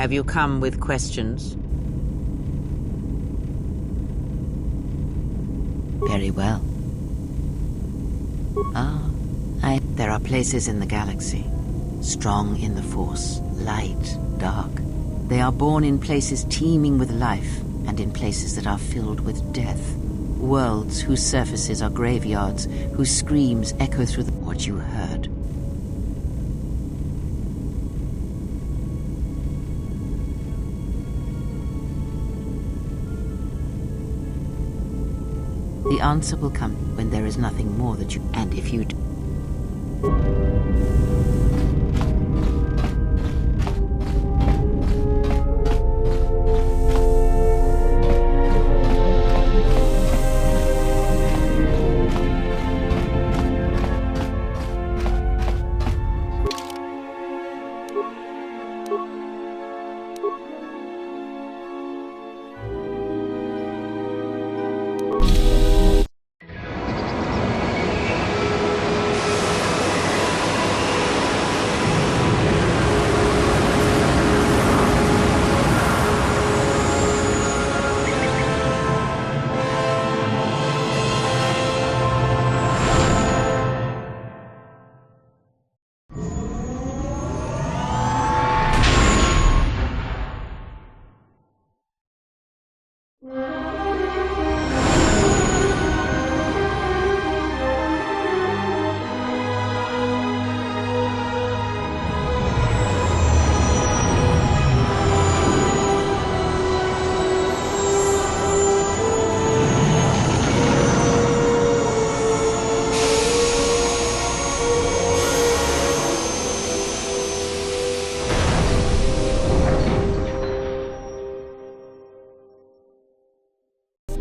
Have you come with questions? Very well. There are places in the galaxy, strong in the Force, light, dark. They are born in places teeming with life, and in places that are filled with death. Worlds whose surfaces are graveyards, whose screams echo through what you heard. The answer will come when there is nothing more that you... And if you...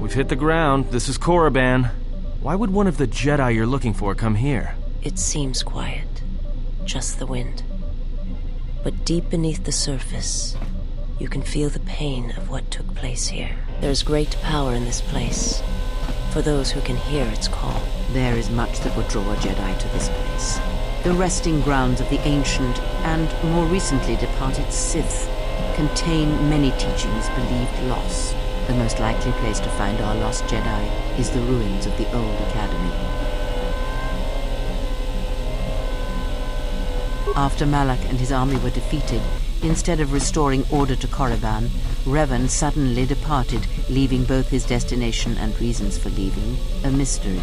We've hit the ground. This is Korriban. Why would one of the Jedi you're looking for come here? It seems quiet. Just the wind. But deep beneath the surface, you can feel the pain of what took place here. There's great power in this place, for those who can hear its call. There is much that would draw a Jedi to this place. The resting grounds of the ancient and more recently departed Sith contain many teachings believed lost. The most likely place to find our lost Jedi is the ruins of the old academy. After Malak and his army were defeated, instead of restoring order to Korriban, Revan suddenly departed, leaving both his destination and reasons for leaving a mystery.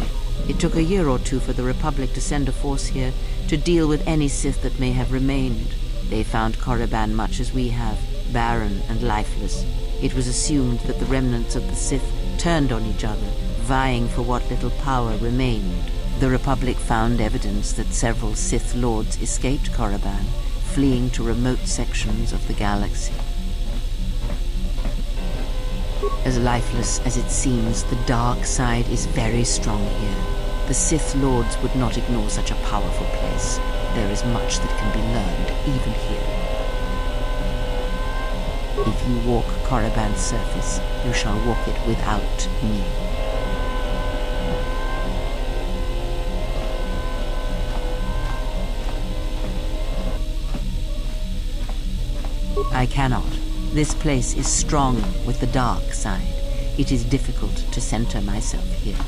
It took a year or two for the Republic to send a force here to deal with any Sith that may have remained. They found Korriban much as we have, barren and lifeless. It was assumed that the remnants of the Sith turned on each other, vying for what little power remained. The Republic found evidence that several Sith lords escaped Korriban, fleeing to remote sections of the galaxy. As lifeless as it seems, the dark side is very strong here. The Sith lords would not ignore such a powerful place. There is much that can be learned, even here. If you walk Korriban's surface, you shall walk it without me. I cannot. This place is strong with the dark side. It is difficult to center myself here.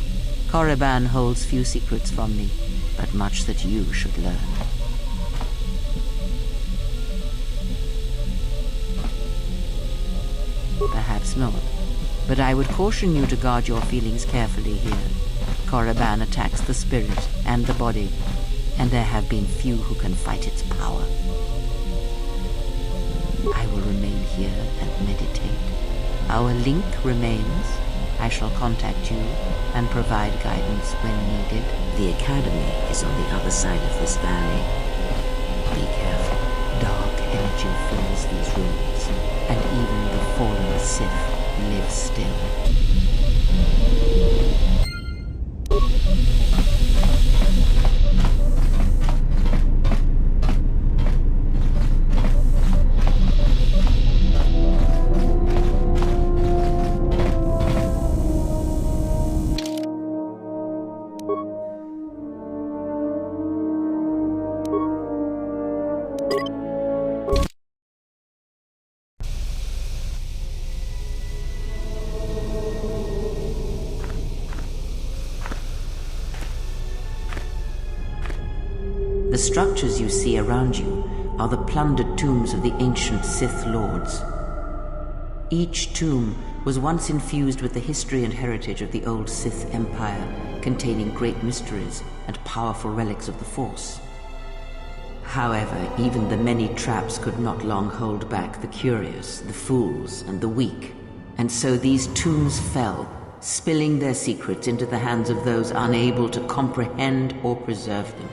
Korriban holds few secrets from me, but much that you should learn. Perhaps not, but I would caution you to guard your feelings carefully here. Korriban attacks the spirit and the body, and there have been few who can fight its power. I will remain here and meditate. Our link remains. I shall contact you and provide guidance when needed. The Academy is on the other side of this valley. Be careful. Dark energy fills these rooms, and even the fallen Sith live still. The structures you see around you are the plundered tombs of the ancient Sith lords. Each tomb was once infused with the history and heritage of the old Sith Empire, containing great mysteries and powerful relics of the Force. However, even the many traps could not long hold back the curious, the fools, and the weak, and so these tombs fell, spilling their secrets into the hands of those unable to comprehend or preserve them.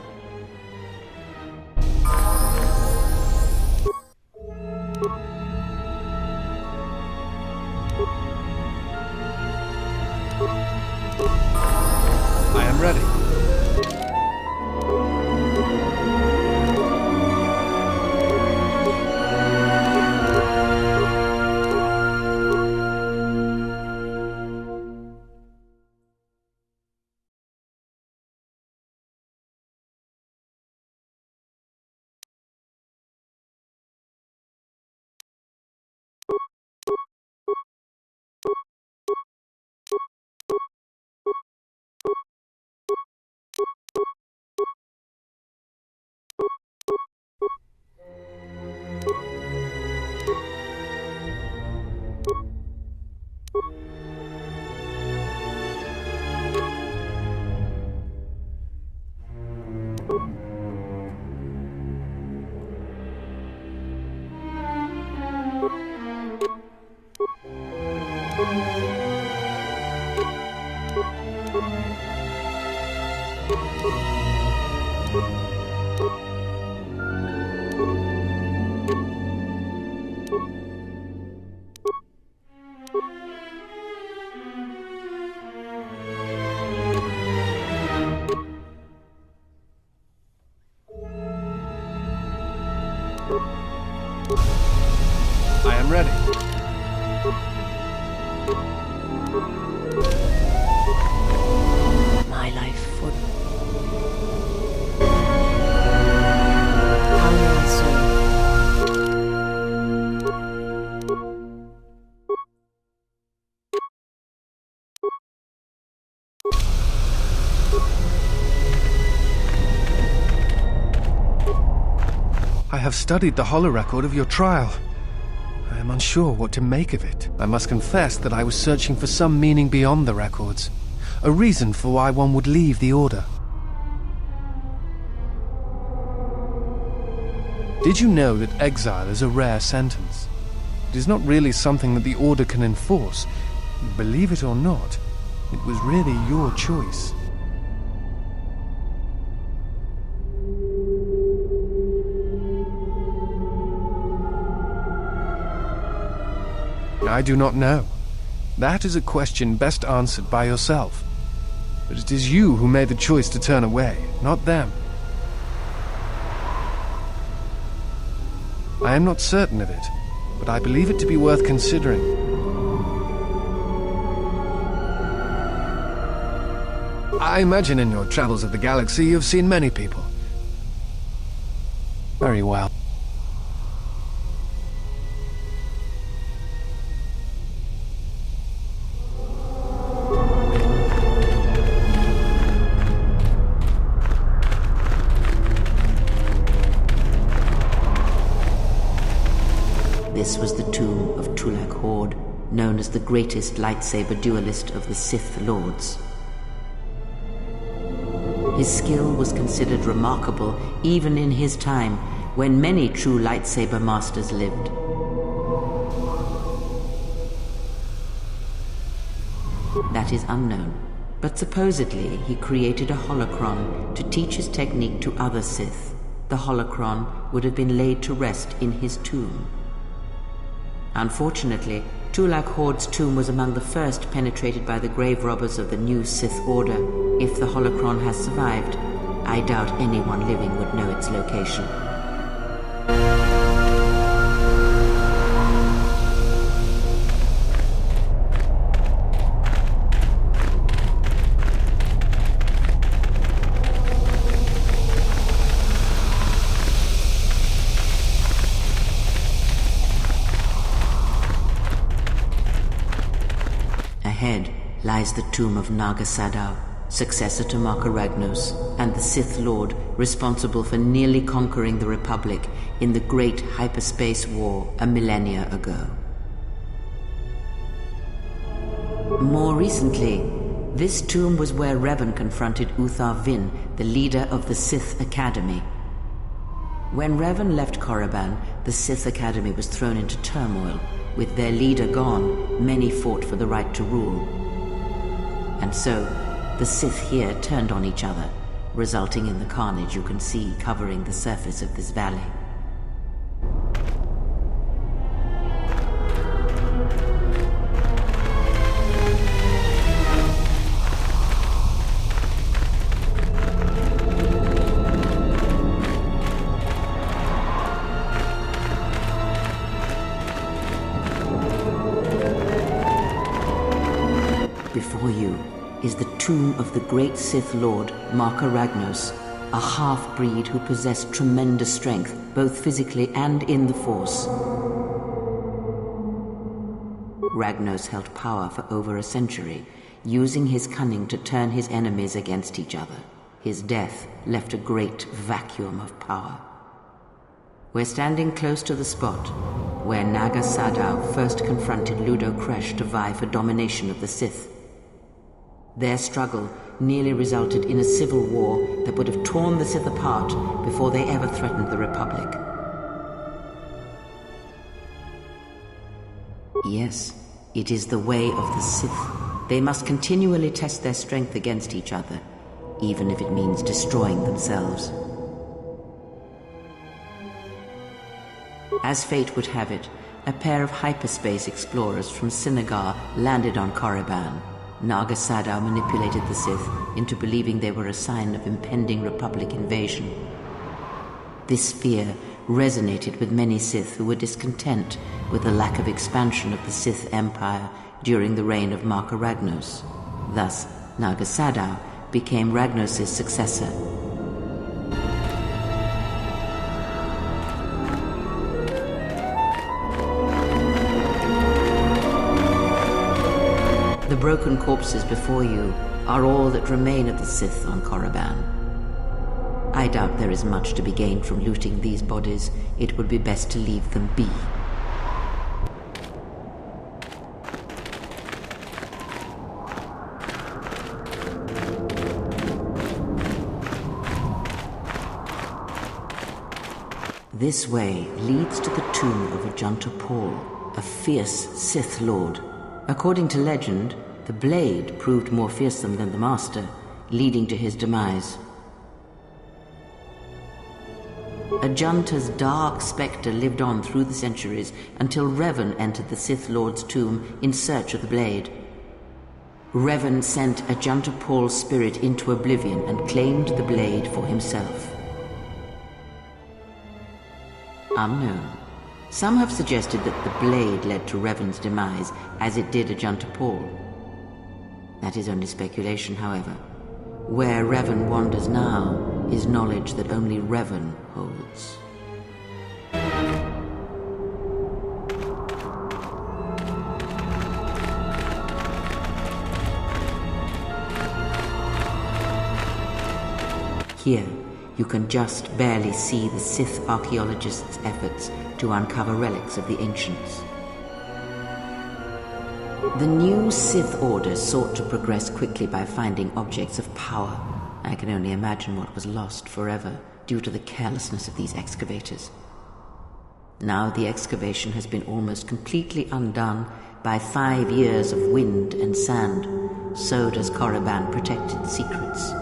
I am ready. I am ready. My life for... How may I serve? I have studied the holorecord of your trial. I am unsure what to make of it. I must confess that I was searching for some meaning beyond the records, a reason for why one would leave the Order. Did you know that exile is a rare sentence? It is not really something that the Order can enforce. Believe it or not, it was really your choice. I do not know. That is a question best answered by yourself. But it is you who made the choice to turn away, not them. I am not certain of it, but I believe it to be worth considering. I imagine in your travels of the galaxy you've seen many people. Very well. This was the tomb of Tulak Hord, known as the greatest lightsaber duelist of the Sith Lords. His skill was considered remarkable even in his time, when many true lightsaber masters lived. That is unknown, but supposedly he created a holocron to teach his technique to other Sith. The holocron would have been laid to rest in his tomb. Unfortunately, Tulak Hord's tomb was among the first penetrated by the grave robbers of the new Sith Order. If the holocron has survived, I doubt anyone living would know its location. Ahead lies the tomb of Naga Sadao, successor to Marka Ragnos, and the Sith Lord responsible for nearly conquering the Republic in the Great Hyperspace War a millennia ago. More recently, this tomb was where Revan confronted Uthar Vin, the leader of the Sith Academy. When Revan left Korriban, the Sith Academy was thrown into turmoil. With their leader gone, many fought for the right to rule. And so, the Sith here turned on each other, resulting in the carnage you can see covering the surface of this valley. Before you is the tomb of the great Sith Lord, Marka Ragnos, a half-breed who possessed tremendous strength, both physically and in the Force. Ragnos held power for over a century, using his cunning to turn his enemies against each other. His death left a great vacuum of power. We're standing close to the spot where Naga Sadow first confronted Ludo Kresh to vie for domination of the Sith. Their struggle nearly resulted in a civil war that would have torn the Sith apart before they ever threatened the Republic. Yes, it is the way of the Sith. They must continually test their strength against each other, even if it means destroying themselves. As fate would have it, a pair of hyperspace explorers from Sinagar landed on Korriban. Naga Sadow manipulated the Sith into believing they were a sign of impending Republic invasion. This fear resonated with many Sith who were discontent with the lack of expansion of the Sith Empire during the reign of Marka Ragnos. Thus, Naga Sadow became Ragnos' successor. The broken corpses before you are all that remain of the Sith on Korriban. I doubt there is much to be gained from looting these bodies. It would be best to leave them be. This way leads to the tomb of Ajunta Paul, a fierce Sith Lord. According to legend, the blade proved more fearsome than the Master, leading to his demise. Ajunta's dark spectre lived on through the centuries until Revan entered the Sith Lord's tomb in search of the blade. Revan sent Ajunta Paul's spirit into oblivion and claimed the blade for himself. Unknown. Some have suggested that the blade led to Revan's demise, as it did Ajunta Paul. That is only speculation, however. Where Revan wanders now is knowledge that only Revan holds. Here, you can just barely see the Sith archaeologists' efforts to uncover relics of the ancients. The new Sith Order sought to progress quickly by finding objects of power. I can only imagine what was lost forever due to the carelessness of these excavators. Now the excavation has been almost completely undone by 5 years of wind and sand. So does Korriban protected secrets.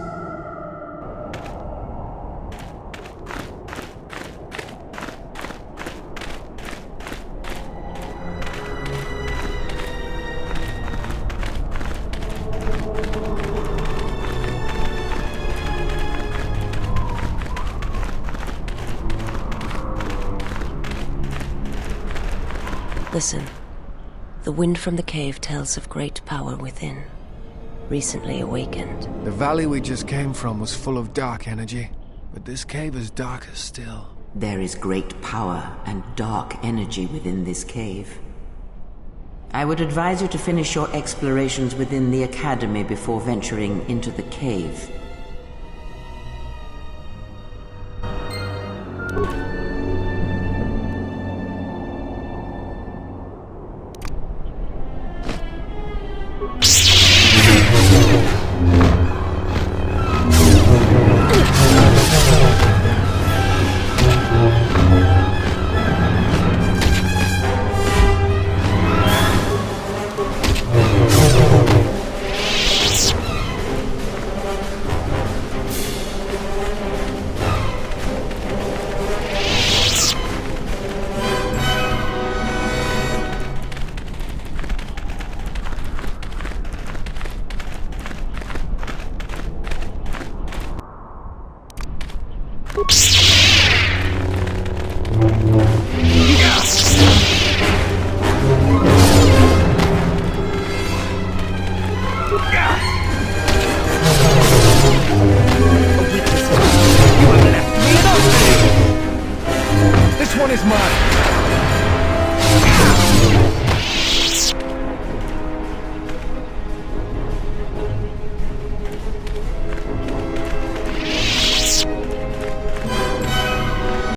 Listen. The wind from the cave tells of great power within, recently awakened. The valley we just came from was full of dark energy, but this cave is darker still. There is great power and dark energy within this cave. I would advise you to finish your explorations within the Academy before venturing into the cave. This one is mine!